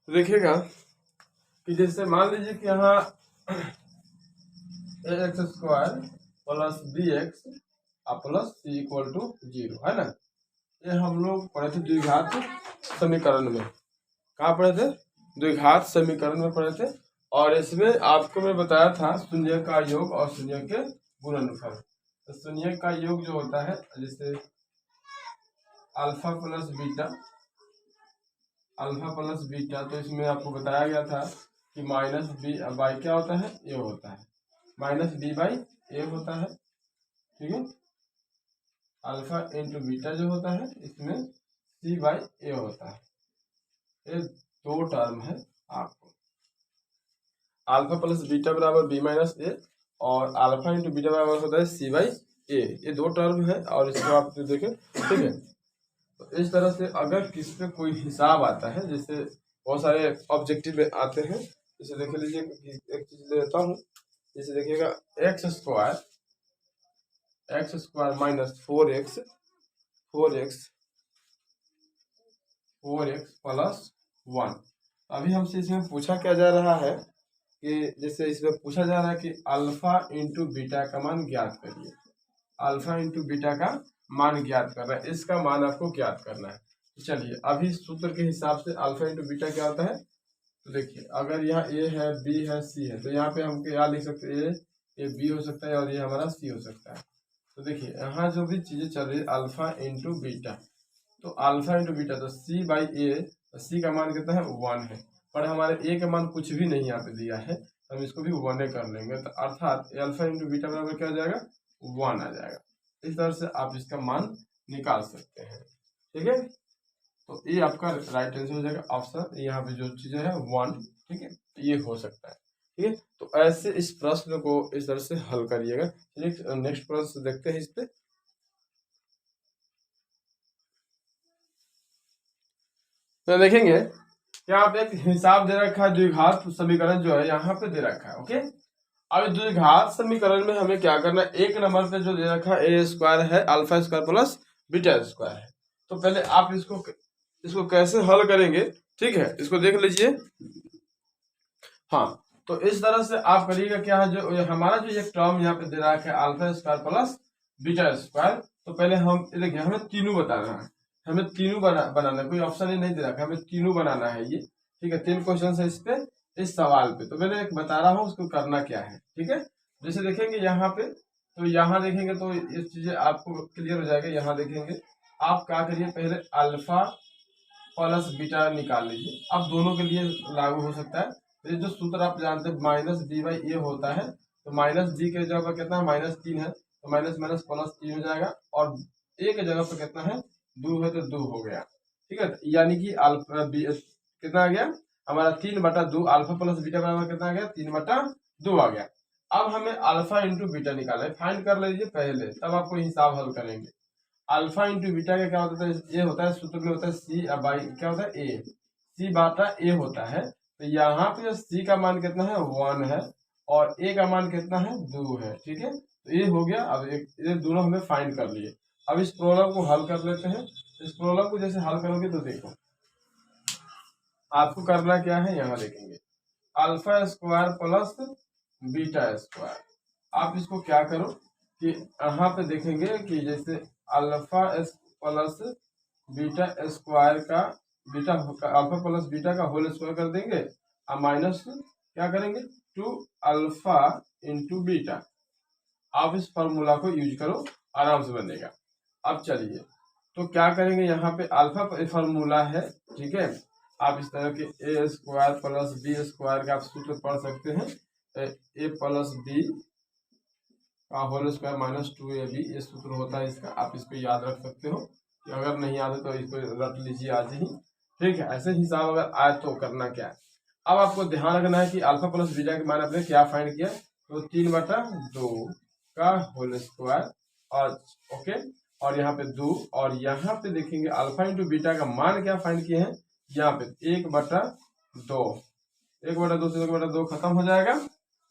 तो देखिएगा कि जैसे मान लीजिए कि यहाँ ax square plus bx plus c equal to 0 है ना। ये हम लोग पढ़े थे द्विघात समीकरण में। कहाँ पढ़े थे? द्विघात समीकरण में पढ़े थे। और इसमें आपको मैं बताया था शून्य का योग और शून्य के गुणनफल। तो शून्य का योग जो होता है जैसे अल्फा प्लस बीटा, तो इसमें आपको बताया गया था कि माइनस बी बाई क्या होता है, ए होता है, माइनस बी बाई ए होता है। ठीक है, अल्फा इंटू बीटा जो होता है इसमें सी बाई ए होता है। ये दो टर्म है आपको, अल्फा प्लस बीटा बराबर बी माइनस ए और अल्फा इंटू बीटा बराबर होता है सी बाई ए। ये दो टर्म है और इसको आप देखें। ठीक है, तो इस तरह से अगर किस पे कोई हिसाब आता है, जैसे बहुत सारे ऑब्जेक्टिव में आते हैं, जैसे देख लीजिए एक चीज लेता हूँ। जैसे देखिएगा x square minus 4x plus 1। अभी हमसे इसमें पूछा क्या जा रहा है कि जैसे इसमें पूछा जा रहा है कि अल्फा इंटू बीटा का मान ज्ञात करिए। अल्फा इंटू बीटा का मान ज्ञात करना है, इसका मान आपको ज्ञात करना है। तो चलिए अभी सूत्र के हिसाब से अल्फा इंटू बीटा क्या होता है, तो देखिए अगर यहाँ ए है, बी है, सी है, तो यहाँ पे हम क्या लिख सकते हैं, ये बी हो सकता है और ये हमारा सी हो सकता है। तो देखिए यहाँ जो भी चीजें चल रही है अल्फा इंटू बीटा, तो अल्फा इंटू बीटा तो सी बाई ए, सी का मान कितना है 1 है, पर हमारे ए का मान कुछ भी नहीं यहाँ पे दिया है, हम इसको भी 1 कर लेंगे। तो अर्थात अल्फा इंटू बीटा बराबर क्या हो जाएगा, 1 आ जाएगा। इस तरह से आप इसका मान निकाल सकते हैं। ठीक है, तो ये आपका राइट आंसर हो जाएगा ऑप्शन, यहाँ पे जो चीजें है 1। ठीक है, ये हो सकता है। ठीक है, तो ऐसे इस प्रश्न को इस तरह से हल करिएगा। चलिए नेक्स्ट प्रश्न देखते हैं इस पे। तो देखेंगे यहाँ पे एक हिसाब दे रखा है, द्विघात समीकरण जो है यहाँ पे दे रखा है। ओके, अब द्विघात समीकरण में हमें क्या करना है, एक नंबर पे जो दे रखा है ए स्क्वायर है alpha square plus beta square है। तो पहले आप इसको कैसे हल करेंगे, ठीक है, इसको देख लीजिए। हाँ, तो इस तरह से आप करिएगा क्या है, जो हमारा जो एक टर्म यहाँ पे दे रहा है alpha square plus beta square, तो पहले हम देखिए हमें तीनों बताना है, हमें तीनों बनाना है, कोई ऑप्शन ही नहीं दे रखा है, हमें तीनों बनाना है ये। ठीक है, 3 क्वेश्चन है इस पे, इस सवाल पे। तो मैंने एक बता रहा हूँ उसको करना क्या है। ठीक है, जैसे देखेंगे यहाँ पे, तो यहाँ देखेंगे तो ये चीजें आपको क्लियर हो जाएगा। यहाँ देखेंगे आप क्या करिए, पहले अल्फा प्लस बीटा निकाल लीजिए। अब दोनों के लिए लागू हो सकता है। तो ये जो सूत्र आप जानते हैं माइनस बी बाई ए होता है, तो माइनस बी के जगह पर कितना है, -3 है, तो माइनस माइनस प्लस 3 हो जाएगा, और ए के जगह पर कितना है, 2 है, तो 2 हो गया। ठीक है, यानी कि अल्फा बी कितना आ गया हमारा 3/2, अल्फा प्लस बीटा बराबर कितना आ गया, 3/2 आ गया। अब हमें अल्फा इंटू बीटा निकालना है, फाइंड कर लीजिए पहले, तब आपको हिसाब हल करेंगे। अल्फा इंटू बीटा का क्या होता है, ये होता है सूत्र में होता है सी बाई क्या होता है, ए, सी बाटा ए होता है। तो यहाँ पे सी का मान कितना है, 1 है, और ए का मान कितना है, 2 है। ठीक है, तो ये हो गया। अब ये दोनों हमें फाइंड कर लिए। अब इस प्रॉब्लम को हल कर लेते हैं। इस प्रॉब्लम को जैसे हल करोगे तो देखो आपको करना क्या है, यहाँ देखेंगे alpha square plus beta square. आप इसको क्या करो कि यहाँ पे देखेंगे कि जैसे अल्फा प्लस बीटा स्क्वायर का अल्फा प्लस बीटा का होल स्क्वायर कर देंगे, और माइनस क्या करेंगे 2 अल्फा इंटू बीटा। आप इस फॉर्मूला को यूज करो, आराम से बनेगा। अब चलिए तो क्या करेंगे, यहाँ पे अल्फा फॉर्मूला है। ठीक है, आप इस तरह के ए स्क्वायर प्लस बी स्क्वायर का आप सूत्र पढ़ सकते हैं, ए प्लस बी का होल स्क्वायर -2ab, ये सूत्र होता है इसका। आप इसको याद रख सकते हो, कि अगर नहीं याद है तो इसको रख लीजिए आज ही। ठीक है, ऐसे हिसाब अगर आए तो करना क्या है, अब आपको ध्यान रखना है कि अल्फा प्लस बीटा के मान आपने क्या फाइंड किया, तो 3/2 का होल स्क्वायर, और ओके, और यहाँ पे 2, और यहाँ पे देखेंगे अल्फा इंटू बीटा का मान क्या फाइंड किए हैं, यहाँ पे 1/2, 1/2 से 1/2 खत्म हो जाएगा।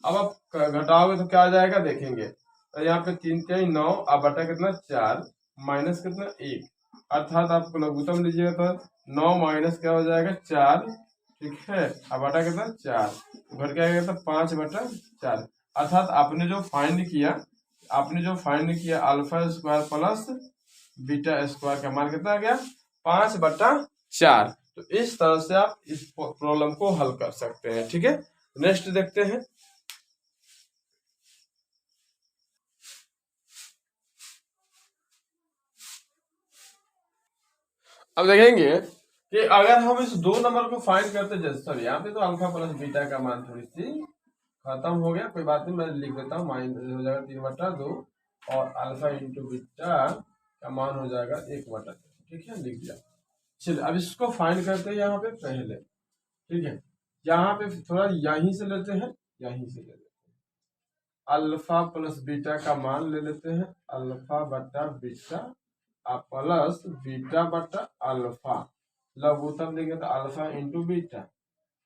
अब आप घटाओगे तो क्या आ जाएगा, देखेंगे तो यहाँ पे 3 3 9, अब बटा कितना 4, माइनस कितना 1, अर्थात आपको लघुत्तम लीजिएगा तो 9 माइनस क्या हो जाएगा 4, ठीक है। अब बटा कितना 4, घर क्या आएगा 5/4। अर्थात आपने जो फाइंड किया alpha square plus beta square का मान कितना आ गया 5/4। तो इस तरह से आप इस प्रॉब्लम को हल कर सकते हैं। ठीक है, नेक्स्ट देखते हैं। अब देखेंगे कि अगर हम इस 2 नंबर को फाइंड करते, जैसे सॉरी यहाँ पे तो अल्फा प्लस बीटा का मान थोड़ी सी खत्म हो गया, कोई बात नहीं, मैं लिख देता हूँ, माइनस हो जाएगा 3/2 और अल्फा इंटू बीटा का मान हो जाएगा 1/2। ठीक है, लिख दिया। चलिए अब इसको फाइंड करते हैं यहाँ पे पहले। ठीक है, यहाँ पे थोड़ा यहीं से लेते हैं, यहीं से ले लेते हैं, अल्फा प्लस बीटा का मान ले लेते हैं, अल्फा बटा बीटा प्लस बीटा बटा अल्फा, लघुत्तम देंगे तो अल्फा इंटू बीटा,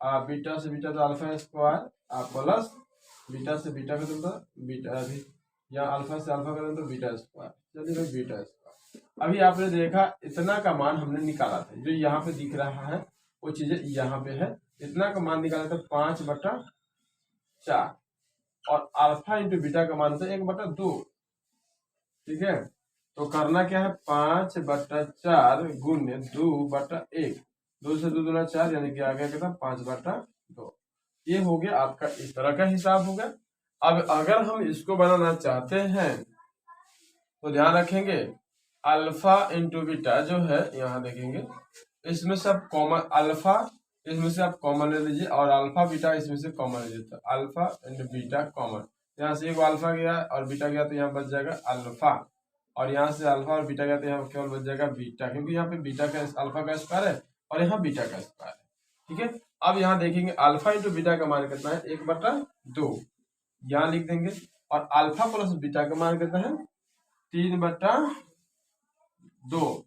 बीटा से बीटा तो अल्फा स्क्वायर प्लस बीटा से बीटा का तो बीटा भी, या अल्फा से अल्फा करें तो बीटा स्क्वायर। चलिए भाई बीटा स्क्वायर। अभी आपने देखा इतना का मान हमने निकाला था, जो यहाँ पे दिख रहा है वो चीजें यहाँ पे है, इतना का मान निकाला था 5/4 और अल्फा इंटू बीटा का मान था 1/2। ठीक है, तो करना क्या है 5/4 गुण्य 2/1, 2 से 2 दूना 4, यानी कि आ गया कितना 5/2। ये हो गया आपका, इस तरह का हिसाब होगा। अब अगर हम इसको बनाना चाहते हैं तो ध्यान रखेंगे अल्फा इंटू बीटा जो है, यहाँ देखेंगे इसमें से आप कॉमन अल्फा, इसमें से आप कॉमन ले लीजिए और अल्फा बीटा इसमें से कॉमन ले लीजिए, तो अल्फा इंटू बीटा कॉमन, यहाँ से एक अल्फा गया और बीटा गया तो यहाँ बच जाएगा अल्फा, और यहाँ से अल्फा और बीटा गया तो यहाँ केवल बच जाएगा बीटा, क्योंकि यहाँ पे बीटा का अल्फा का स्क्वायर है और यहाँ बीटा का स्क्वायर है। ठीक है, अब यहाँ देखेंगे अल्फा इंटू बीटा का मान कितना है 1/2, यहाँ लिख देंगे, और अल्फा प्लस बीटा का मान कितना है 3/2।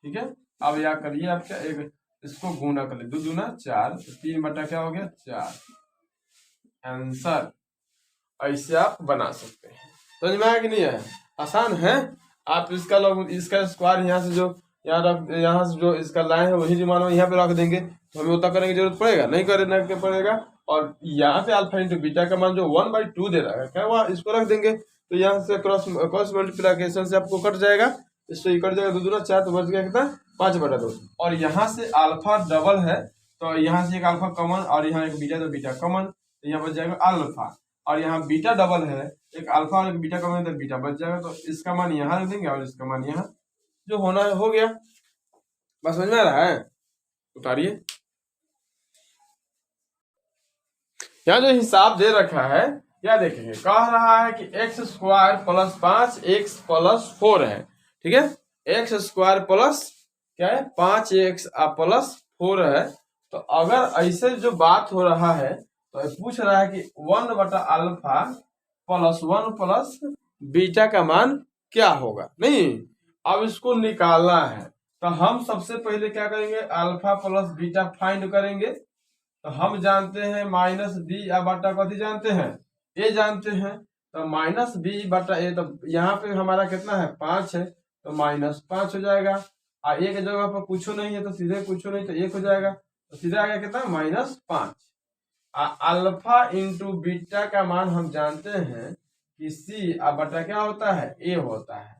ठीक है, अब यह करिए आप क्या, एक इसको गुना कर ले, 2 दूना 4, तो 3 क्या हो गया 4 आंसर। ऐसे आप बना सकते हैं। समझ में आया कि नहीं है? आसान है। आप इसका लोग इसका स्क्वायर यहाँ से जो यहाँ से जो इसका लाइन है वही जो मानो यहाँ पे रख देंगे, तो हमें उतना करने की जरूरत पड़ेगा नहीं, करने के पड़ेगा। और यहाँ पे अल्फा इंटू बीटा का मान जो 1/2 दे रहा है क्या, वह इसको रख देंगे, तो यहाँ से क्रॉस मल्टीप्लिकेशन से आपको कट जाएगा, इससे कट जाएगा 2 दूना 4, तो बच गया कितना 5/2। और यहाँ से अल्फा डबल है तो यहाँ से एक अल्फा कॉमन और यहाँ एक बीटा, तो बीटा कॉमन, तो यहाँ बच जाएगा अल्फा, और यहाँ बीटा डबल है, एक अल्फा और एक बीटा कॉमन, तो बीटा बच जाएगा, तो इसका मान यहाँ रख देंगे और इसका मान यहाँ, जो होना है हो गया। बस समझ में आ रहा है? उतारिए। यहाँ जो हिसाब दे रखा है क्या देखेंगे, कह रहा है कि x square plus 5x plus 4 है। ठीक है, x स्क्वायर प्लस क्या है 5x प्लस 4 है। तो अगर ऐसे जो बात हो रहा है तो पूछ रहा है कि 1/अल्फा प्लस 1 प्लस बीटा का मान क्या होगा। नहीं, अब इसको निकालना है तो हम सबसे पहले क्या करेंगे, अल्फा प्लस बीटा फाइंड करेंगे। तो हम जानते हैं माइनस बी बटा कथी जानते हैं, ए जानते हैं, तो माइनस बी बटा ए, तो यहाँ पे हमारा कितना है 5 है, तो -5 हो जाएगा। और ए की जगह पर कुछ नहीं है तो सीधे कुछ नहीं, तो 1 हो जाएगा, तो सीधे आ गया कितना -5। अल्फा इंटू बीटा का मान हम जानते हैं कि सी बटा क्या होता है ए होता है,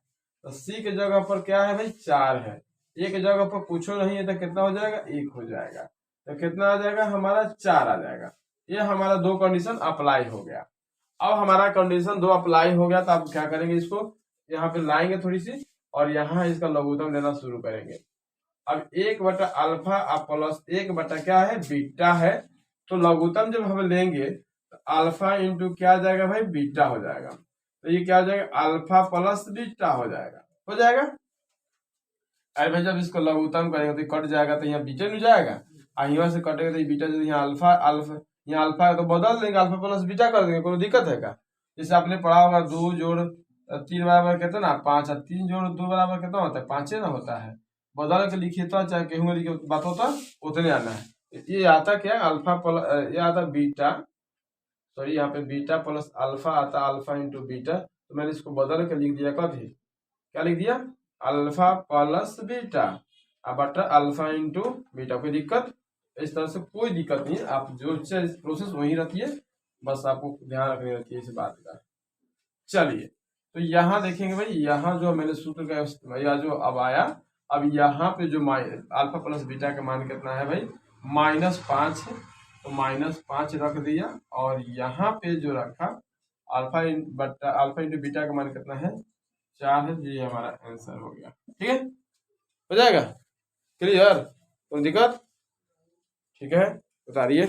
तो सी के जगह पर क्या है भाई 4 है, ए के जगह पर कुछ नहीं है तो कितना हो जाएगा 1 हो जाएगा, तो कितना आ जाएगा हमारा 4 आ जाएगा। ये हमारा 2 कंडीशन अप्लाई हो गया। अब हमारा कंडीशन 2 अप्लाई हो गया तो आप क्या करेंगे, इसको यहाँ पे लाएंगे थोड़ी सी और यहाँ इसका लघुत्तम लेना शुरू करेंगे। अब 1/अल्फा प्लस 1 क्या है बीटा है, तो लघुत्तम जब हम लेंगे तो अल्फा इंटू क्या आ जाएगा भाई बीटा हो जाएगा, तो ये क्या हो जाएगा अल्फा प्लस बीटा हो जाएगा। अरे भाई जब इसको लघुत्तम करेंगे तो कट जाएगा, तो यहाँ बीटा नहीं जाएगा, यहाँ से कटेगा तो बीटा, जो यहाँ अल्फा यहाँ अल्फा है तो बदल देंगे, अल्फा प्लस बीटा कर देंगे, कोई दिक्कत है क्या? जैसे आपने पढ़ा होगा 2 जोड़ 3 बराबर कितना ना 5, 3 जोड़ 2 बराबर कितना होता है 5 ना होता है, बदल के लिखिए तो चाहे कहूँ लिखे बात होता उतने आना है। ये आता क्या अल्फा प्लस, ये आता बीटा, सॉरी यहाँ पे बीटा प्लस अल्फा आता अल्फा इंटू बीटा, तो मैंने इसको बदल के लिख दिया, कभी क्या लिख दिया अल्फा प्लस बीटा बटा अल्फा इंटू बीटा, कोई दिक्कत? इस तरह से कोई दिक्कत नहीं है, आप जो प्रोसेस वही रहती है, बस आपको ध्यान रखनी रहती है इस बात का। चलिए, तो यहाँ देखेंगे भाई, यहाँ जो मैंने सूत्र का या जो अब आया, अब यहाँ पे जो अल्फा प्लस बीटा का मान कितना है भाई, -5 है, तो -5 रख दिया, और यहाँ पे जो रखा अल्फा इंटू बीटा का मान कितना है, 4 है, ये हमारा आंसर हो गया। ठीक है, हो जाएगा क्लियर, कोई दिक्कत? ठीक है, बता दिए।